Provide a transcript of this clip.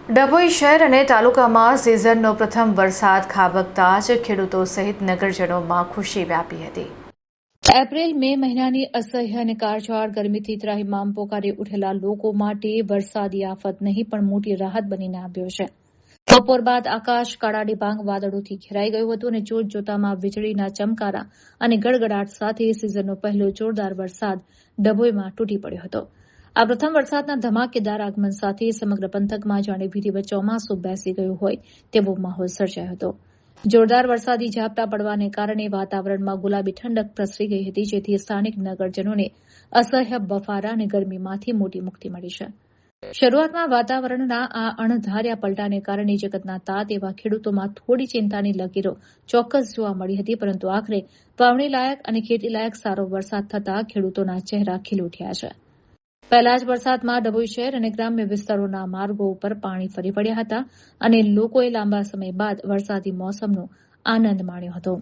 ડભોઈ શહેર અને તાલુકામાં સિઝનનો પ્રથમ વરસાદ ખાબકતા જ ખેડૂતો સહિત નગરજનોમાં ખુશી વ્યાપી હતી। એપ્રિલ મે મહિનાની અસહ્ય અને કાળઝાળ ગરમીથી ત્રાહિમામ પોકારી ઉઠેલા લોકો માટે વરસાદી આફત નહીં પણ મોટી રાહત બનીને આવ્યો છે। બપોર બાદ આકાશ કાળા ડિબાંગ વાદળોથી ઘેરાઈ ગયું હતું અને જોતજોતામાં વીજળીના ચમકારા અને ગડગડાટ સાથે સિઝનનો પહેલો જોરદાર વરસાદ ડભોઈમાં તૂટી પડ્યો હતો। આ પ્રથમ વરસાદના ધમાકેદાર આગમન સાથે સમગ્ર પંથકમાં જાણે વિધિવત ચોમાસું બેસી ગયું હોય તેવો માહોલ સર્જાયો હતો। જોરદાર વરસાદી ઝાપટા પડવાને કારણે વાતાવરણમાં ગુલાબી ઠંડક પ્રસરી ગઈ હતી, જેથી સ્થાનિક નગરજનોને અસહ્ય બફારા અને ગરમીમાંથી મોટી મુક્તિ મળી છે। શરૂઆતમાં વાતાવરણના આ અણધાર્યા પલટાને કારણે જગતના તાત એવા ખેડૂતોમાં થોડી ચિંતાની લકીરો ચોક્કસ જોવા મળી હતી, પરંતુ આખરે વાવણી લાયક અને ખેતી લાયક સારો વરસાદ થતાં ખેડૂતોના ચહેરા ખીલી ઉઠ્યા છે। પહેલા જ વરસાદમાં ડભોઈ શહેર અને ગ્રામ્ય વિસ્તારોના માર્ગો ઉપર પાણી ફરી વળ્યા હતા અને લોકોએ લાંબા સમય બાદ વરસાદી મોસમનો આનંદ માણ્યો હતો।